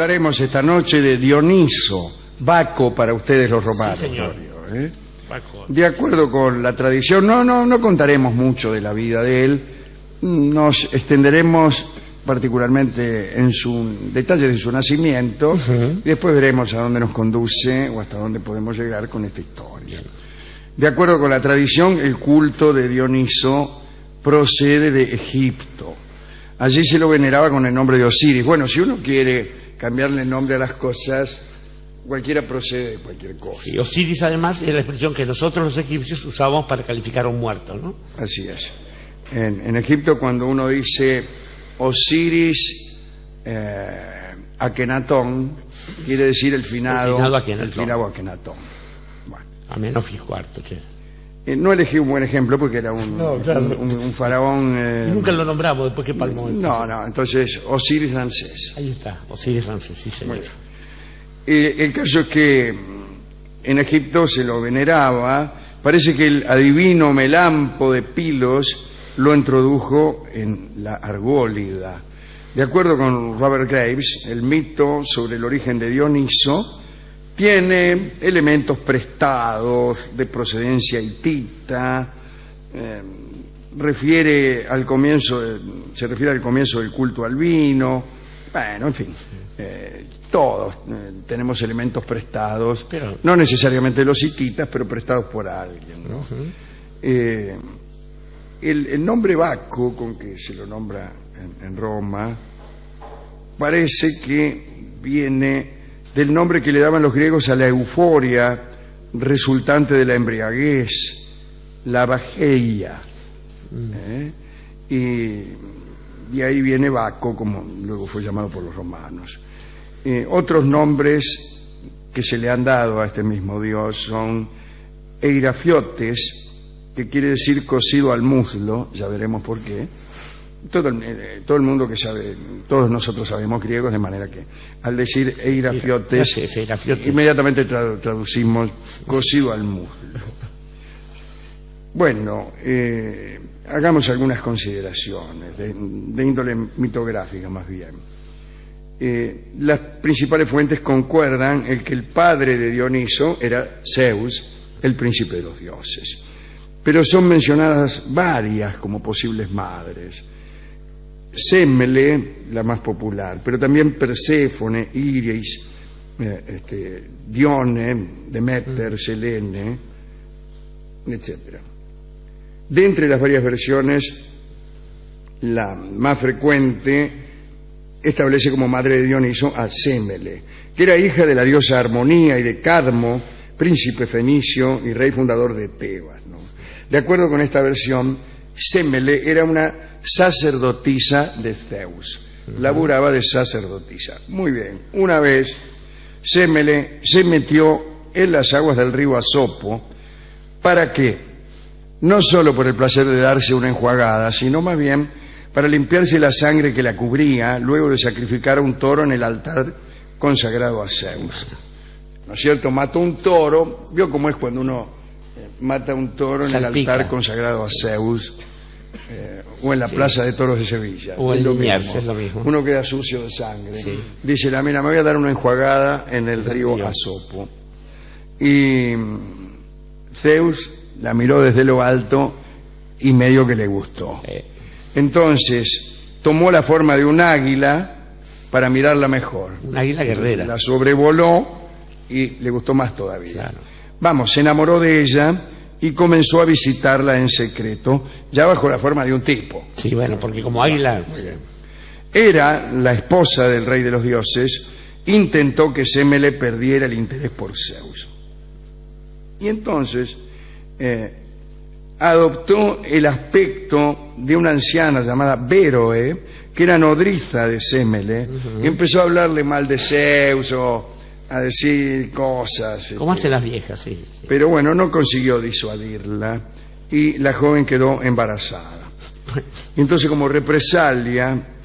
hablaremos esta noche de Dioniso, Baco para ustedes los romanos. Sí, señor. Glorio, Baco. De acuerdo con la tradición, no contaremos mucho de la vida de él, nos extenderemos particularmente en su detalle de su nacimiento, y después veremos a dónde nos conduce o hasta dónde podemos llegar con esta historia. De acuerdo con la tradición, el culto de Dioniso procede de Egipto. Allí se lo veneraba con el nombre de Osiris. Bueno, si uno quiere cambiarle el nombre a las cosas, cualquiera procede de cualquier cosa. Y Osiris, además, es la expresión que nosotros los egipcios usábamos para calificar a un muerto, ¿no? Así es. En Egipto, cuando uno dice Osiris Akenatón, quiere decir el finado Akenatón. Bueno. Amenofis IV, che. No elegí un buen ejemplo porque era un faraón... Nunca lo nombramos después que palmó. No, entonces Osiris Ramsés. Ahí está, Osiris Ramsés, sí señor. El caso es que en Egipto se lo veneraba. Parece que el adivino Melampo de Pilos lo introdujo en la Argólida. De acuerdo con Robert Graves, el mito sobre el origen de Dioniso tiene elementos prestados de procedencia hitita, se refiere al comienzo del culto al vino. Bueno, en fin, todos tenemos elementos prestados, pero no necesariamente los hititas, pero prestados por alguien, ¿no? El nombre Baco, con que se lo nombra en Roma, parece que viene del nombre que le daban los griegos a la euforia resultante de la embriaguez, la bajeia. Y ahí viene Baco, como luego fue llamado por los romanos. Otros nombres que se le han dado a este mismo dios son Eirafiotes, que quiere decir cosido al muslo, ya veremos por qué. Todo el mundo que sabe, todos nosotros sabemos griegos, de manera que al decir Eirafiotes, inmediatamente traducimos cosido al muslo. Bueno, hagamos algunas consideraciones de índole mitográfica más bien. Las principales fuentes concuerdan en que el padre de Dioniso era Zeus, el príncipe de los dioses, pero son mencionadas varias como posibles madres. Sémele, la más popular, pero también Perséfone, Iris, Dione, Demeter, Selene, etc. De entre las varias versiones, la más frecuente establece como madre de Dioniso a Sémele, que era hija de la diosa Armonía y de Cadmo, príncipe fenicio y rey fundador de Tebas, ¿no? De acuerdo con esta versión, Sémele era una sacerdotisa de Zeus, laburaba de sacerdotisa. Muy bien, una vez Sémele se metió en las aguas del río Asopo. ¿Para qué? No solo por el placer de darse una enjuagada, sino más bien para limpiarse la sangre que la cubría luego de sacrificar a un toro en el altar consagrado a Zeus. ¿No es cierto? Mató un toro. ¿Vio cómo es cuando uno mata un toro en el altar consagrado a Zeus? O en la plaza de toros de Sevilla. O en Liniers, es lo mismo. Uno queda sucio de sangre. Sí. Dice, mira, me voy a dar una enjuagada en el río Asopo. Y Zeus la miró desde lo alto y medio que le gustó. Entonces tomó la forma de un águila para mirarla mejor. Un águila guerrera. La sobrevoló y le gustó más todavía. Claro. Vamos, se enamoró de ella y comenzó a visitarla en secreto, ya bajo la forma de un tipo. Sí, bueno, porque como águila... Era la esposa del rey de los dioses, intentó que Sémele perdiera el interés por Zeus. Y entonces adoptó el aspecto de una anciana llamada Béroe, que era nodriza de Sémele, y empezó a hablarle mal de Zeus o a decir cosas. ¿Cómo hacen las viejas? Sí. Pero bueno, no consiguió disuadirla y la joven quedó embarazada. Y entonces, como represalia,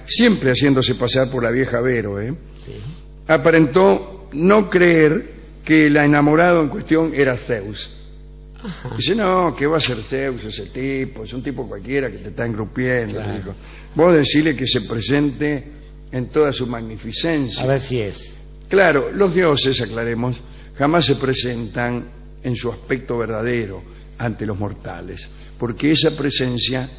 siempre haciéndose pasar por la vieja Béroe, aparentó no creer que el enamorado en cuestión era Zeus. Dice, no, ¿qué va a ser Zeus ese tipo? Es un tipo cualquiera que te está engrupiendo. Claro. Dijo, vos decile que se presente en toda su magnificencia. A ver si es. Claro, los dioses, aclaremos, jamás se presentan en su aspecto verdadero ante los mortales, porque esa presencia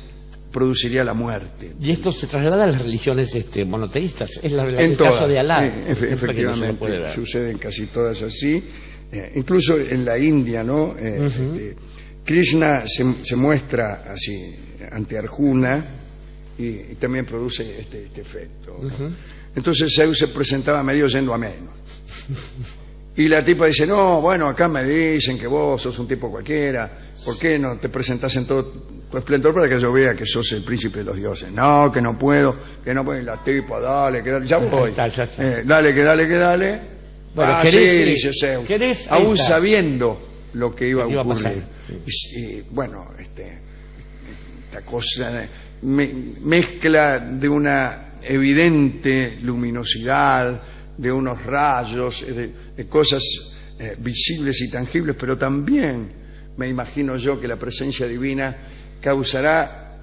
produciría la muerte. Y esto se traslada a las religiones monoteístas. Es En el todas, caso de Alá. efectivamente, sucede en casi todas así. Incluso en la India, ¿no? Krishna se muestra así ante Arjuna y también produce este efecto, ¿no? Entonces Zeus se presentaba medio yendo a menos. Y la tipa dice, no, bueno, acá me dicen que vos sos un tipo cualquiera, ¿por qué no te presentás en todo tu esplendor para que yo vea que sos el príncipe de los dioses? No, que no puedo. Y la tipa, dale, ya voy. Ya está. Dale. Bueno, sí, dice Zeus, ¿querés? aún sabiendo lo que iba a pasar. ocurrir. Y bueno, esta cosa mezcla de una evidente luminosidad, de unos rayos, de cosas visibles y tangibles, pero también me imagino yo que la presencia divina causará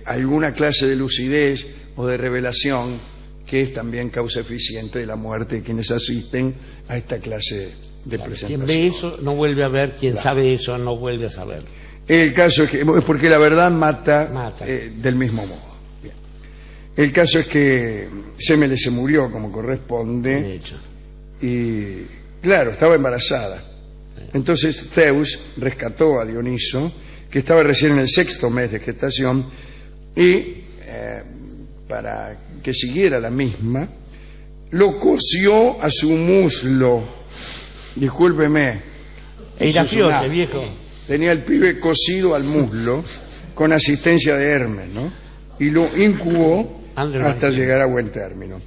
alguna clase de lucidez o de revelación, que es también causa eficiente de la muerte de quienes asisten a esta clase de presentación. Quien ve eso no vuelve a ver, quien sabe eso no vuelve a saber. El caso es porque la verdad mata. Del mismo modo. Bien. El caso es que Semele se murió como corresponde. De hecho. Y claro, estaba embarazada. Entonces Zeus rescató a Dioniso, que estaba recién en el 6º mes de gestación, y para que siguiera la misma, lo cosió a su muslo. Discúlpeme. Irafiote, viejo. Tenía el pibe cosido al muslo con asistencia de Hermes, ¿no? Y lo incubó hasta llegar a buen término.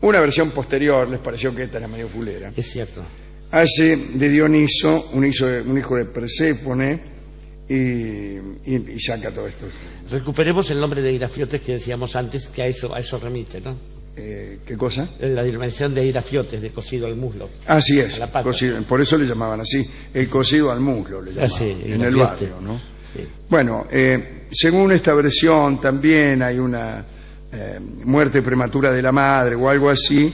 Una versión posterior les pareció que esta era medio fulera. Es cierto. Hace de Dioniso un hijo de Perséfone y saca todo esto. Recuperemos el nombre de Irafiotes que decíamos antes, que a eso remite, ¿no? ¿Qué cosa? La dimensión de Irafiotes, de cosido al muslo. Así es, a la pata. Cosido, por eso le llamaban así, el cosido al muslo, le llamaban, en el barrio, ¿no? Sí. Bueno, según esta versión también hay una muerte prematura de la madre o algo así.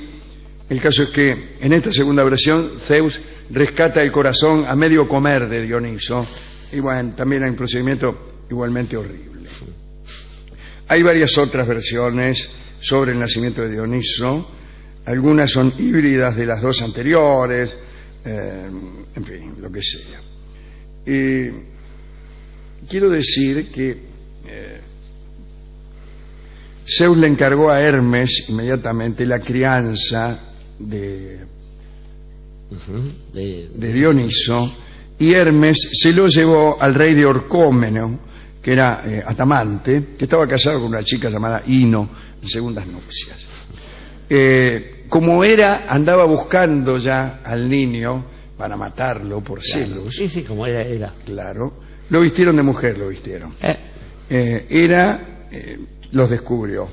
El caso es que en esta segunda versión Zeus rescata el corazón a medio comer de Dioniso, y bueno, también hay un procedimiento igualmente horrible. Hay varias otras versiones sobre el nacimiento de Dioniso, algunas son híbridas de las dos anteriores, en fin, lo que sea. Quiero decir que Zeus le encargó a Hermes inmediatamente la crianza de Dioniso, y Hermes se lo llevó al rey de Orcómeno, que era Atamante, que estaba casado con una chica llamada Ino, en segundas nupcias. Como andaba buscando ya al niño para matarlo por celos. Sí, como era. Claro, lo vistieron de mujer, los descubrió.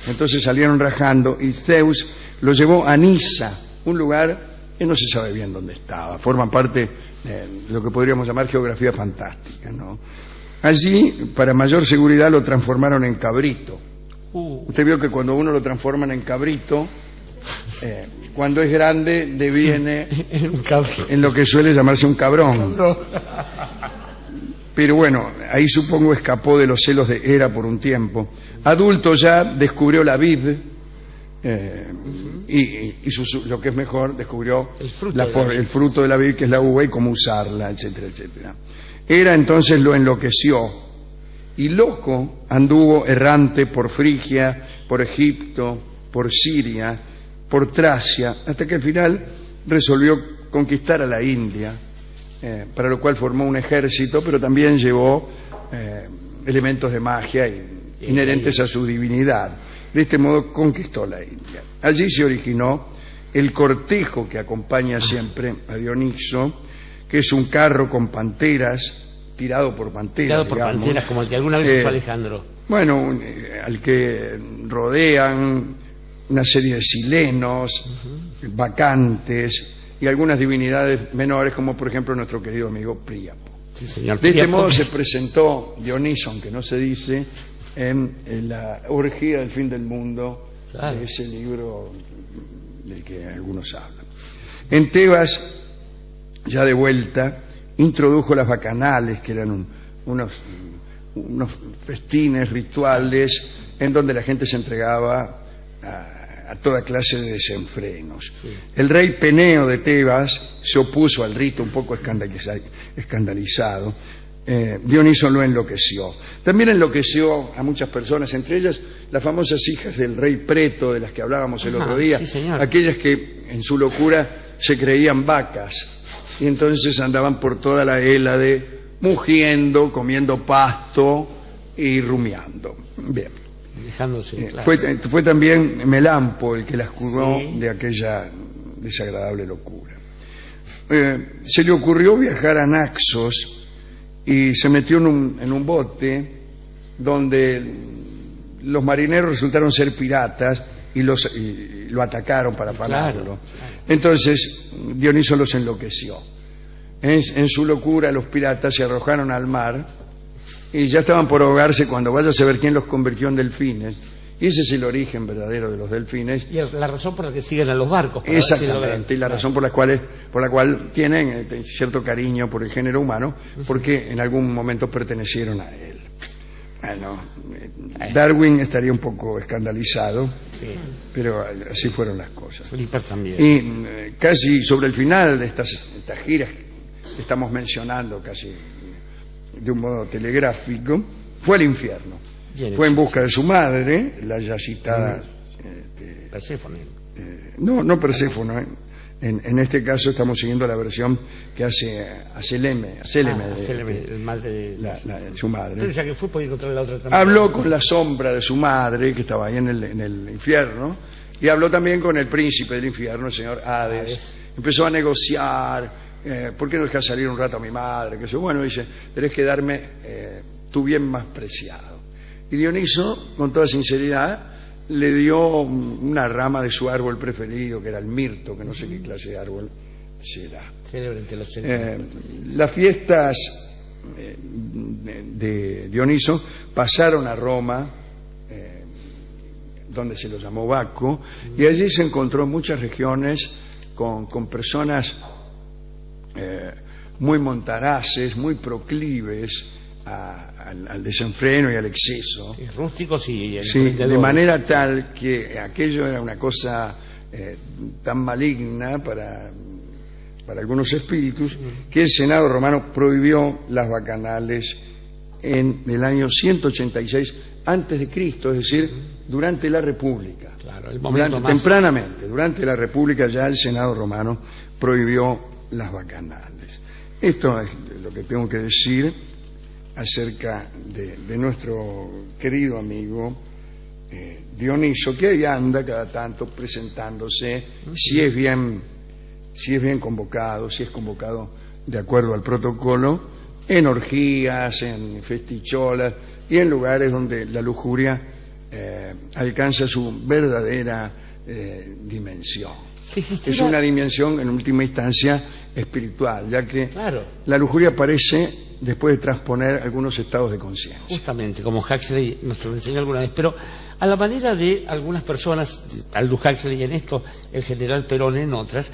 Entonces salieron rajando y Zeus lo llevó a Nisa, un lugar que no se sabe bien dónde estaba, forman parte de lo que podríamos llamar geografía fantástica, ¿no? Allí, para mayor seguridad, lo transformaron en cabrito. Usted vio que cuando uno lo transforman en cabrito, cuando es grande deviene en lo que suele llamarse un cabrón. Pero bueno, ahí supongo escapó de los celos de Hera por un tiempo. Adulto ya descubrió la vid, y lo que es mejor, descubrió el fruto de la vid, que es la uva, y cómo usarla, etcétera, etcétera. Hera entonces lo enloqueció, y loco anduvo errante por Frigia, por Egipto, por Siria, por Tracia, hasta que al final resolvió conquistar a la India, para lo cual formó un ejército, pero también llevó elementos de magia inherentes a su divinidad. De este modo conquistó la India. Allí se originó el cortejo que acompaña siempre a Dioniso, que es un carro con panteras, tirado por panteras, como el que alguna vez usó Alejandro. Bueno, al que rodean una serie de silenos, bacantes y algunas divinidades menores, como por ejemplo nuestro querido amigo Príapo. Sí, señor. De este modo se presentó Dioniso, aunque no se dice, en la orgía del fin del mundo Claro. de ese libro del que algunos hablan. En Tebas, ya de vuelta, introdujo las bacanales, que eran unos festines rituales en donde la gente se entregaba a toda clase de desenfrenos. Sí. El rey Peneo de Tebas se opuso al rito, un poco escandalizado. Dioniso lo enloqueció. También enloqueció a muchas personas, entre ellas las famosas hijas del rey Preto, de las que hablábamos el otro día, sí, señor. aquellas que en su locura se creían vacas y entonces andaban por toda la Hélade mugiendo, comiendo pasto y rumiando. Bien. Dejándose, claro. Fue también Melampo el que las curó Sí. de aquella desagradable locura. Se le ocurrió viajar a Naxos y se metió en un bote donde los marineros resultaron ser piratas y lo atacaron para afanarlo. Claro. Entonces Dioniso los enloqueció. En su locura los piratas se arrojaron al mar y ya estaban por ahogarse cuando vaya a saber quién los convirtió en delfines. Y ese es el origen verdadero de los delfines. Y es la razón por la que siguen a los barcos. Para ver si Exactamente, logran- y la razón por la cual tienen cierto cariño por el género humano, porque en algún momento pertenecieron a él. Bueno, Darwin estaría un poco escandalizado, Sí. pero así fueron las cosas. Flipper también. Y casi sobre el final de estas giras que estamos mencionando, casi de un modo telegráfico, fue al infierno. Bien Fue en hecho. busca de su madre, la ya citada... Perséfone. no Perséfone, en este caso estamos siguiendo la versión que hace Seleme, el mal de... su madre. Pero ya que fue, podía encontrar la otra también. Habló con la sombra de su madre, que estaba ahí en el infierno, y habló también con el príncipe del infierno, el señor Hades. Empezó a negociar, ¿por qué no dejas salir un rato a mi madre? Que eso, bueno, dice, tenés que darme tu bien más preciado. Y Dioniso, con toda sinceridad, le dio una rama de su árbol preferido, que era el mirto, que no sé qué clase de árbol será. Célebre entre los Las fiestas de Dioniso pasaron a Roma, donde se lo llamó Baco, y allí se encontró en muchas regiones con personas muy montaraces, muy proclives al desenfreno y al exceso. Sí, rústicos y Sí, emprendedores. de manera tal que aquello era una cosa tan maligna para algunos espíritus que el Senado romano prohibió las bacanales en el año 186 antes de Cristo, es decir, durante la República. Claro, el momento más... Tempranamente, durante la República ya el Senado romano prohibió las bacanales. Esto es lo que tengo que decir acerca de nuestro querido amigo Dioniso, que ahí anda cada tanto presentándose, si es bien convocado, si es convocado de acuerdo al protocolo, en orgías, en festicholas y en lugares donde la lujuria alcanza su verdadera dimensión. Sí, Es una dimensión en última instancia espiritual, ya que Claro. la lujuria aparece después de transponer algunos estados de conciencia. Justamente, como Huxley nos lo enseñó alguna vez, pero a la manera de algunas personas, Aldous Huxley en esto, el general Perón en otras,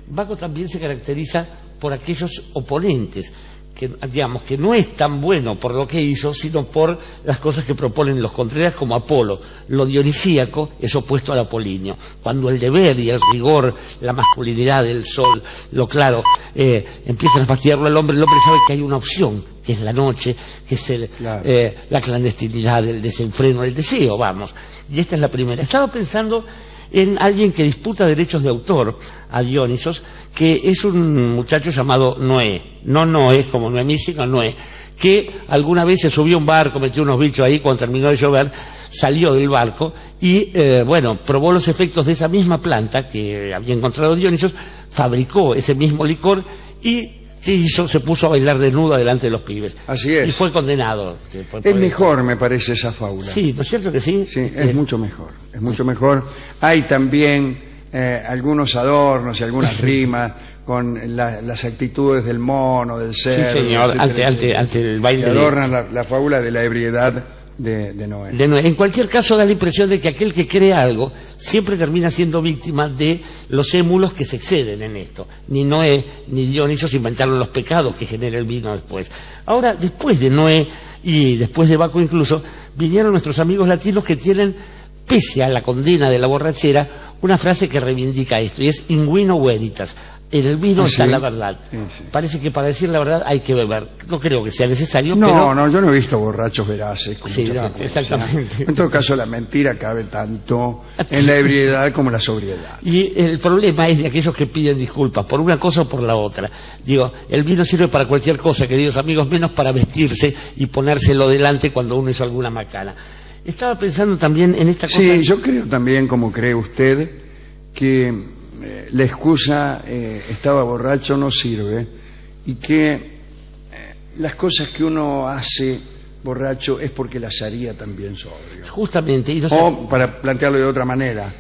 Baco también se caracteriza por aquellos oponentes, que digamos que no es tan bueno por lo que hizo, sino por las cosas que proponen los Contreras, como Apolo. Lo dionisíaco es opuesto al apolíneo. Cuando el deber y el rigor, la masculinidad, el sol, lo claro, empiezan a fastidiarlo al hombre, el hombre sabe que hay una opción, que es la noche, que es la clandestinidad, el desenfreno, el deseo, vamos. Y esta es la primera. Estaba pensando en alguien que disputa derechos de autor a Dionisos, que es un muchacho llamado Noé. No Noé como Noemí, sino Noé, que alguna vez se subió a un barco, metió unos bichos ahí, cuando terminó de llover, salió del barco y, probó los efectos de esa misma planta que había encontrado Dionisos, fabricó ese mismo licor y se puso a bailar desnuda delante de los pibes. Así es. Y fue condenado. Es mejor, me parece, esa fábula. Sí, ¿no es cierto que sí? Sí, es mucho mejor, es mucho mejor. Hay también algunos adornos y algunas rimas con las actitudes del mono, del cerdo, Sí, señor, etcétera, etcétera, ante el baile que adornan la fábula de la ebriedad de Noé. En cualquier caso, da la impresión de que aquel que cree algo siempre termina siendo víctima de los émulos que se exceden en esto. Ni Noé ni Dioniso se inventaron los pecados que genera el vino después. Ahora, después de Noé y después de Baco incluso, vinieron nuestros amigos latinos que tienen, pese a la condena de la borrachera, una frase que reivindica esto, y es in vino veritas. En el vino está la verdad. Sí. Parece que para decir la verdad hay que beber. No creo que sea necesario, no, pero... No, yo no he visto borrachos veraces con mucha frecuencia. Exactamente. En todo caso, la mentira cabe tanto en la ebriedad como en la sobriedad. Y el problema es de aquellos que piden disculpas por una cosa o por la otra. Digo, el vino sirve para cualquier cosa, queridos amigos, menos para vestirse y ponérselo delante cuando uno hizo alguna macana. Estaba pensando también en esta cosa... Sí, yo creo también, como cree usted, que la excusa estaba borracho no sirve y que las cosas que uno hace borracho es porque las haría también sobrio. Justamente. Y no sé... O, para plantearlo de otra manera,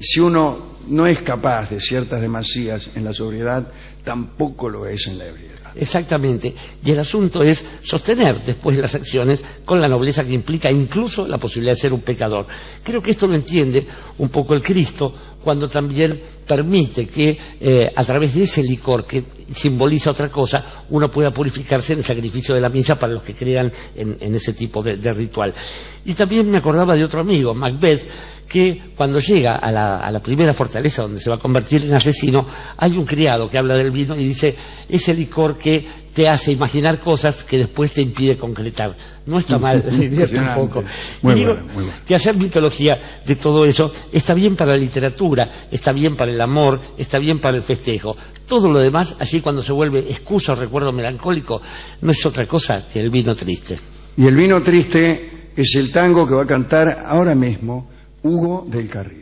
si uno no es capaz de ciertas demasías en la sobriedad, tampoco lo es en la ebriedad. Exactamente. Y el asunto es sostener después las acciones con la nobleza que implica incluso la posibilidad de ser un pecador. Creo que esto lo entiende un poco el Cristo cuando también permite que a través de ese licor que simboliza otra cosa, uno pueda purificarse en el sacrificio de la misa para los que crean en ese tipo de ritual. Y también me acordaba de otro amigo, Macbeth, que cuando llega a la primera fortaleza donde se va a convertir en asesino, hay un criado que habla del vino y dice, ese licor que te hace imaginar cosas que después te impide concretar. No está mal, divierte un poco. Muy y digo bueno. que hacer mitología de todo eso está bien para la literatura, está bien para el amor, está bien para el festejo. Todo lo demás, allí cuando se vuelve excusa o recuerdo melancólico, no es otra cosa que el vino triste. Y el vino triste es el tango que va a cantar ahora mismo Hugo del Carril.